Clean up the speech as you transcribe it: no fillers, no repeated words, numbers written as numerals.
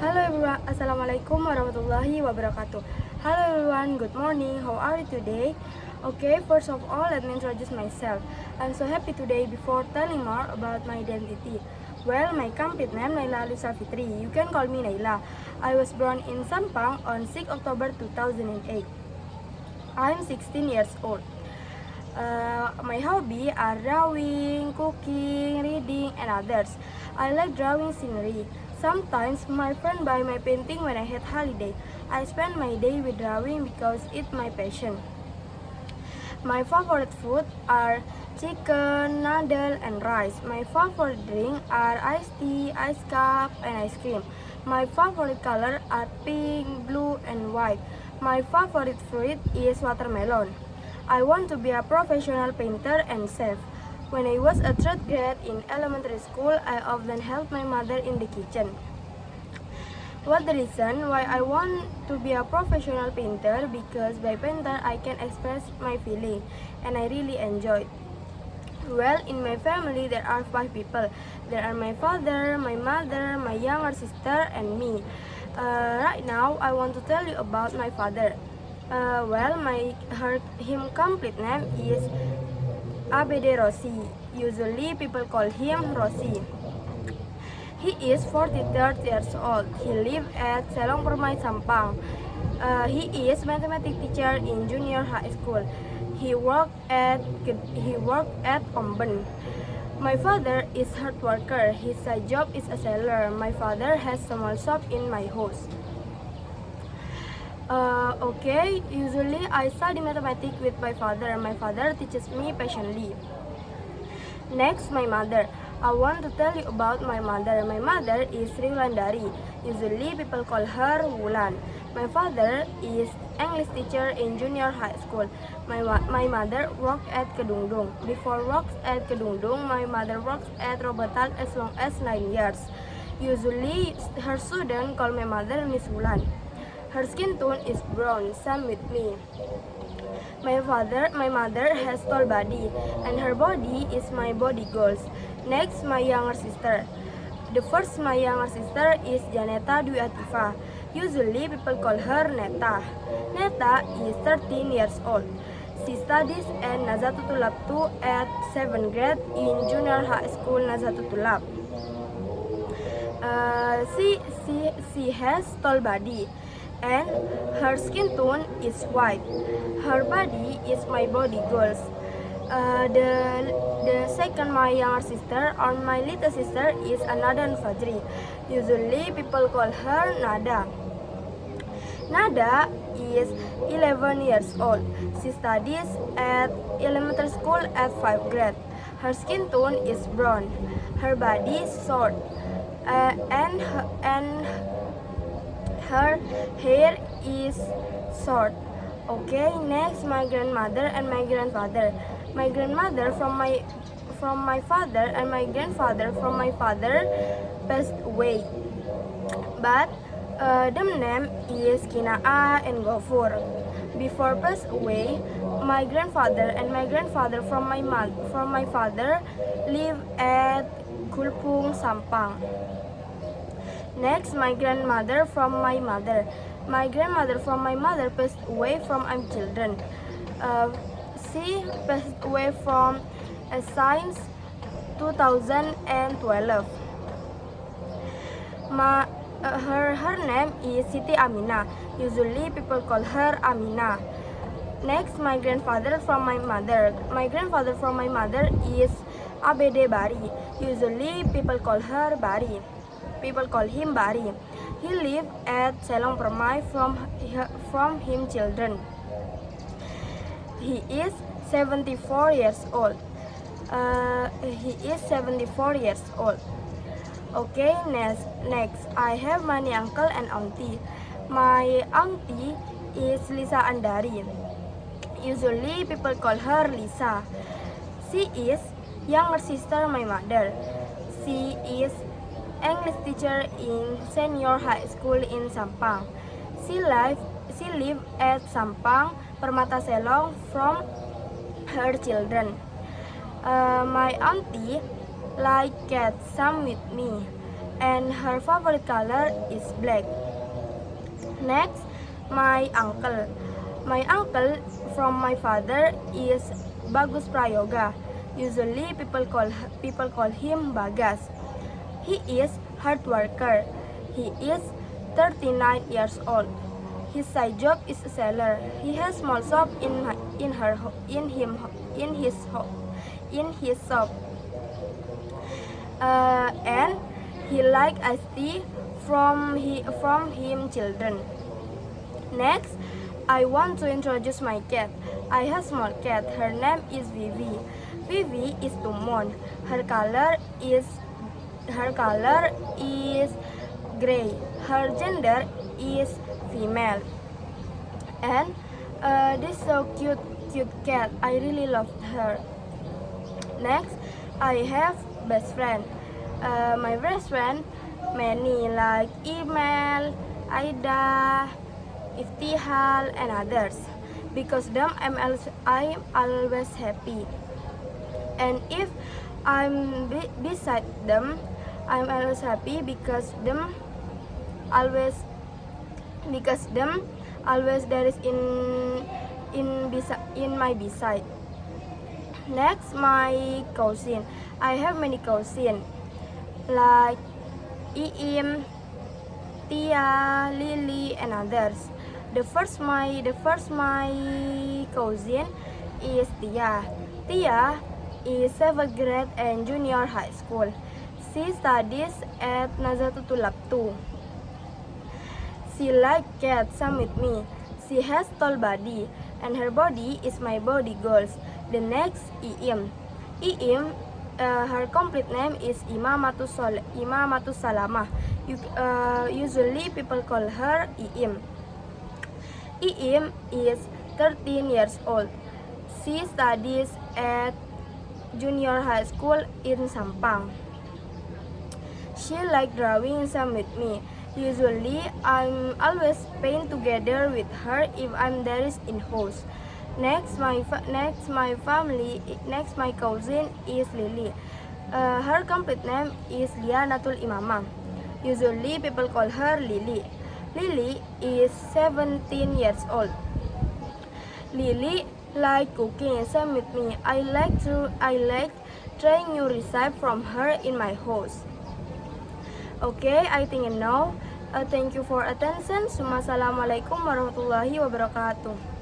Hello everyone, Assalamualaikum warahmatullahi wabarakatuh. Hello everyone, good morning. How are you today? Okay, first of all, let me introduce myself. I'm so happy today before telling more about my identity. Well, my complete name Naila Alisa Fitri. You can call me Naila. I was born in Sampang on 6 October 2008. I'm 16 years old. My hobby are drawing, cooking, reading, and others. I like drawing scenery. Sometimes my friend buy my painting when I had holiday. I spend my day with drawing because it's my passion. My favorite food are chicken, noodle, and rice. My favorite drink are iced tea, ice cup, and ice cream. My favorite color are pink, blue, and white. My favorite fruit is watermelon. I want to be a professional painter and chef. When I was a third grade in elementary school, I often helped my mother in the kitchen. What the reason why I want to be a professional painter? Because by painter I can express my feeling and I really enjoy. Well, in my family there are 5 people. There are my father, my mother, my younger sister, and me. Right now I want to tell you about my father. Him complete name is ABD Rossi. Usually people call him Rossi. He is 43 years old. He lives at Selong Permai Sampang. He is mathematics teacher in junior high school. He worked at Omben. My father is hard worker. His side job is a seller. My father has small shop in my house. Usually I study mathematics with my father. My father teaches me patiently. Next, my mother. I want to tell you about my mother. My mother is Sri Wulandari. Usually people call her Wulan. My father is English teacher in junior high school. My mother worked at Kedungdung. Before works at Kedungdung, my mother works at Robotal as long as 9 years. Usually her student call my mother Miss Wulan. Her skin tone is brown, same with me. My mother has tall body, and her body is my body goals. Next, my younger sister. My younger sister is Janeta Dwi Atifa. Usually, people call her Neta. Neta is 13 years old. She studies at Nazatutulab 2 at 7th grade in junior high school Nazatutulab. She has tall body and her skin tone is white. Her body is my body goals. The second my younger sister or my little sister is Nada Fajri. Usually people call her Nada. Nada is 11 years old. She studies at elementary school at 5th grade. Her skin tone is brown. Her body is short and her hair is short. Okay, next my grandmother and my grandfather. My grandmother from my father and my grandfather from my father passed away. But them name is Kinaa and Gofur. Before passed away, my grandfather and my grandfather from my father live at Kulpung Sampang. Next, my grandmother from my mother. My grandmother from my mother passed away from I'm children. She passed away from since 2012. Her name is Siti Amina. Usually people call her Amina. Next, my grandfather from my mother. My grandfather from my mother is Abede Bari. Usually people call her Bari. People call him Bari. He lived at Selong Permai from him children. He is 74 years old. Okay, next I have my uncle and auntie. My auntie is Lisa Andari. Usually people call her Lisa. She is younger sister my mother. She is English teacher in senior high school in Sampang. She live at Sampang, Permata Selong from her children. My auntie like cat some with me. and her favorite color is black. Next, my uncle. My uncle from my father is Bagus Prayoga. Usually people call him Bagas. He is hard worker. He is 39 years old. His side job is a seller. He has small shop in his shop. And he like iced tea from him children. Next, I want to introduce my cat. I have small cat. Her name is Vivi. Vivi is Tumon. Her color is gray. Her gender is female. And this so cute cat. I really love her. Next, I have best friend. My best friend many like Email, Aida, Iftihal, and others. Because them I'm always happy. And if I'm beside them, I'm always happy because them always there is in my beside. Next, my cousin. I have many cousins like Iim, Tia, Lily, and others. The first my cousin is Tia. Tia is 7th grade and junior high school. She studies at Nazatul Labtu. She like cats, same with me. She has tall body and her body is my body goals. The next, Iim. Iim, her complete name is Imamatus Salamah. Usually people call her Iim. Iim is 13 years old. She studies at junior high school in Sampang. She like drawing, same with me. Usually I'm always paint together with her if I'm there is in house. Next my cousin is Lily. Her complete name is Lianatul Imamah. Usually people call her Lily. Lily is 17 years old. Lily like cooking, same with me. I like trying new recipe from her in my house. Okay, I think you know. Thank you for attention. Assalamualaikum warahmatullahi wabarakatuh.